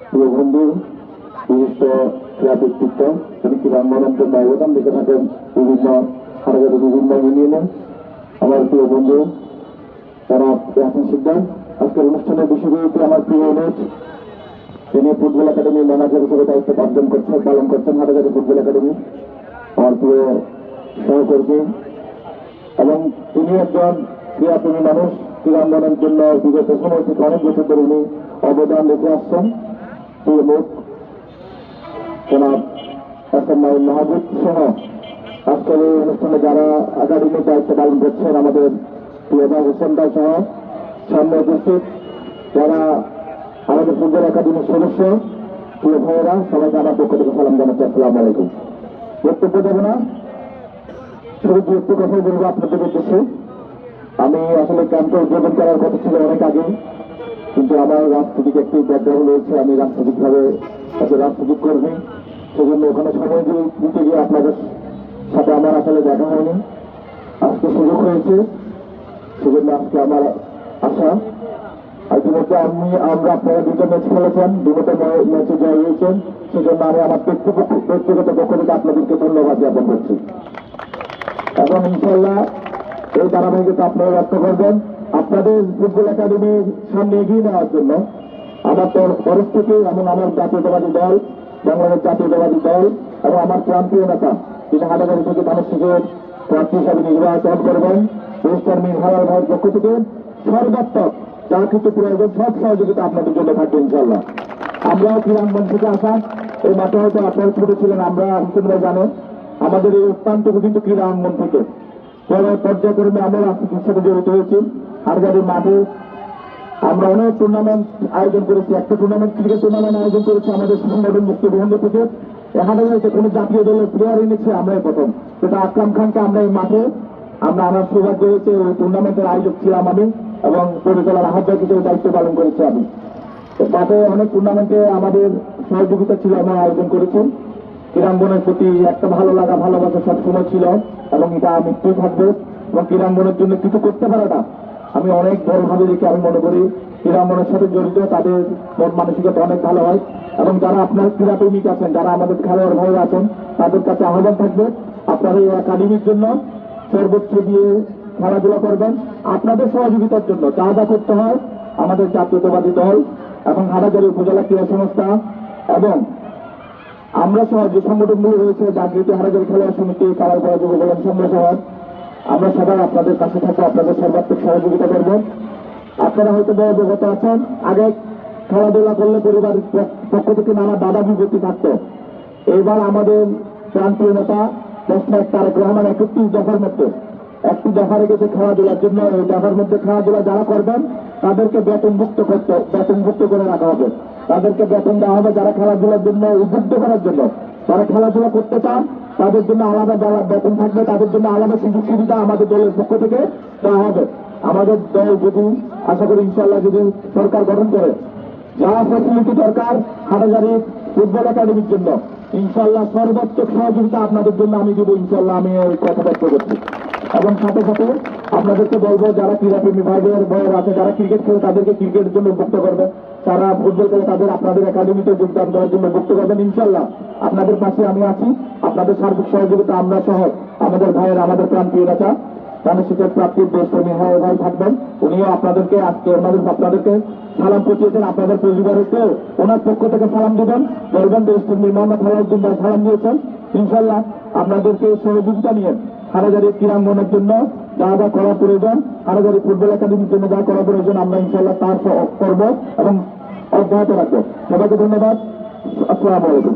প্রিয় বন্ধু, বিশিষ্ট ক্রীড়া ব্যক্তিত্ব, তিনি ক্রীড়াঙ্গনের জন্য অবদান রেখে থাকেন বিভিন্ন হাটাজারি বিভিন্ন ইউনিয়নে। আমার প্রিয় বন্ধু তারা এখন সিদ্ধান্ত আজকের অনুষ্ঠানের বিষয়গুলিতে আমার প্রিয় অনুজ, তিনি ফুটবল একাডেমির ম্যানেজার হিসেবে দায়িত্ব পালন করছেন হাটাজারি ফুটবল একাডেমি। আমার প্রিয় সহকর্মী এবং তিনি একজন ক্রীড়াপ্রেমী মানুষ। ক্রীড়াঙ্গনের জন্য বিগত সময় থেকে অনেক বছর ধরে উনি অবদান রেখে আসছেন। প্রিয় লোক জনাব এসএম মাহবুব সহ আজকের এই অনুষ্ঠানে যারা একাডেমির দায়িত্ব পালন করছেন, আমাদের প্রিয় ভাই হোসেন ভাই সহ সামনে উপস্থিত যারা আমাদের ফুটবল একাডেমির সদস্য, প্রিয় ভাইয়েরা, সবাইকে আমার পক্ষ থেকে সালাম জানাচ্ছি। আসসালামু আলাইকুম। বক্তব্য দেব না, শুধু দু একটু কথা বলবো আপনাদের উদ্দেশ্যে। আমি আসলে ক্যাম্পে উদ্বোধন করার কথা ছিল অনেক আগে, কিন্তু আমার রাজনৈতিক একটি ব্যাকগ্রাউন্ড রয়েছে। আমি রাজনৈতিকভাবে একজন রাজনৈতিক কর্মী, সেজন্য ওখানে সময় দিতে গিয়ে আপনাদের সাথে আমার আসলে দেখা হয়নি। আজকে সুযোগ হয়েছে, সেজন্য আজকে আমার আশা। ইতিমধ্যে আমরা আপনারা দুটো ম্যাচ খেলেছেন, দুটো ম্যাচে জয় হয়েছেন, সেজন্য আমি আমার ব্যক্তিগত পক্ষ থেকে আপনাদেরকে ধন্যবাদ জ্ঞাপন করছি। এবং ইনশাল্লাহ এই ধারাবাহিকতা আপনারা রক্ষা করবেন আপনাদের ফুটবল একাডেমির সামনে এগিয়ে নেওয়ার জন্য। আমার তরফ থেকে এবং আমার জাতীয়তাবাদী দল, বাংলাদেশ জাতীয়তাবাদী দল এবং আমার প্রান্তীয় নেতা, তিনি হাটাজারি থেকে মানুষের প্রার্থী হিসাবে নির্বাচন করবেন, মিস্টার মীর হালাল ভাইয়ের পক্ষ থেকে সর্বাত্মক যা কিছু প্রয়োজন সব সহযোগিতা আপনাদের জন্য থাকবে ইনশাল্লাহ। আমরাও ক্রীড়াঙ্গন থেকে আসা, এই মাঠে হয়তো আপনারা ছোট ছিলেন, আমরা হিসেবে জানেন আমাদের এই অত্যন্তটুকু কিন্তু ক্রীড়াঙ্গন থেকে বড় পর্যায়ক্রমে আমরা রাজনীতির সাথে জড়িত হয়েছি। হাটাজারির মাঠে আমরা অনেক টুর্নামেন্ট আয়োজন করেছি, একটা টুর্নামেন্ট ক্রিকেট টুর্নামেন্ট আয়োজন করেছি আমাদের সংগঠন মুক্তিবন্ধ থেকে। হাটাজারিতে কোনো জাতীয় দলের প্লেয়ার এনেছে আমরাই প্রথম, সেটা আকরাম খানকে আমরা এই মাঠে আমার সৌভাগ্য হয়েছে ওই টুর্নামেন্টের আয়োজক ছিলাম আমি এবং পরিচালনার আহ্বায়ক হিসেবে দায়িত্ব পালন করেছি আমি। মাঠে অনেক টুর্নামেন্টে আমাদের সহযোগিতা ছিল, আমরা আয়োজন করেছি। ক্রীড়াঙ্গনের প্রতি একটা ভালো লাগা ভালোবাসা সবসময় ছিল এবং এটা মৃত্যু থাকবে। এবং ক্রীড়াঙ্গনের জন্য কিছু করতে পারাটা আমি অনেক বড়ভাবে দেখে আমি মনে করি ক্রীড়াঙ্গনের সাথে জড়িত তাদের মন মানসিকতা অনেক ভালো হয়। এবং যারা আপনার ক্রীড়াপ্রেমিক আছেন, যারা আমাদের খেলোয়াড় ভাইরা আছেন, তাদের কাছে আহ্বান থাকবে আপনার এই একাডেমির জন্য সর্বোচ্চ দিয়ে খেলাধুলা করবেন। আপনাদের সহযোগিতার জন্য যা যা করতে হয় আমাদের জাতীয়তাবাদী দল এবং হাটাজারি উপজেলা ক্রীড়া সংস্থা এবং আমরা সহ যে সংগঠনগুলো রয়েছে, জাগৃতি হাটাজারি খেলোয়াড় সমিতি, কারারপাড়া যুব কল্যাণ সংঘ সহ, আমরা সবাই আপনাদের কাছে থাকবো, আপনাদের সর্বাত্মক সহযোগিতা করবো। আপনারা হয়তো অবগত আছেন, আগে খেলাধুলা করলে পরিবারের পক্ষ থেকে নানা বাধা বিপত্তি থাকতো। এইবার আমাদের প্রান্তীয় নেতা দেশনায়ক তারেক রহমান 31 দফার মধ্যে একটি দফা রেখেছে খেলাধুলার জন্য। এই দফার মধ্যে খেলাধুলা যারা করবেন তাদেরকে বেতনভুক্ত করে রাখা হবে, তাদেরকে বেতন দেওয়া হবে। যারা খেলাধুলার জন্য উদ্বুদ্ধ করার জন্য, যারা খেলাধুলা করতে চান তাদের জন্য আলাদা বেতন থাকবে, তাদের জন্য আলাদা সুযোগ সুবিধা আমাদের দলের পক্ষ থেকে দেওয়া হবে। আমাদের দল যদি আশা করি ইনশাল্লাহ যদি সরকার গঠন করে যা ফ্যাসিলিটি দরকার হাটাজারি ফুটবল একাডেমির জন্য ইনশাল্লাহ সর্বাত্মক সহযোগিতা আপনাদের জন্য আমি দেবো ইনশাল্লাহ। আমি এই কথা ব্যক্ত করছি এবং সাথে সাথে আপনাদেরকে বলবো যারা ক্রীড়াপ্রেমী ভাইয়ের আছে, যারা ক্রিকেট খেলে তাদেরকে ক্রিকেটের জন্য মুক্ত করবে, যারা ফুটবল খেলে তাদের আপনাদের একাডেমিতে যোগদান দেওয়ার জন্য মুক্ত করবেন ইনশাল্লাহ। আপনাদের পাশে আমি আছি, আপনাদের সার্বিক সহযোগিতা আমরা সহ আমাদের ভাইয়ের, আমাদের প্রান্তীয় নেতা মানসিকের প্রাপ্তির দেশপ্রেমী ভাই থাকবেন। উনিও আপনাদেরকে আজকে আপনাদেরকে সালাম পৌঁছিয়েছেন, আপনাদের পরিবারকেও ওনার পক্ষ থেকে সালাম দিবেন, বলবেন দেশপ্রেমী মোহাম্মদ হালাউদ্দিন ভাই সালাম দিয়েছেন। ইনশাল্লাহ আপনাদেরকে সহযোগিতা নিয়ে হাটাজারি ক্রীড়াঙ্গনের জন্য যা যা করা প্রয়োজন, হাটাজারি ফুটবল একাডেমির জন্য যা করা প্রয়োজন আমরা ইনশাল্লাহ তার করবো এবং অব্যাহত রাখবো। সবাইকে ধন্যবাদ। আসসালামু আলাইকুম।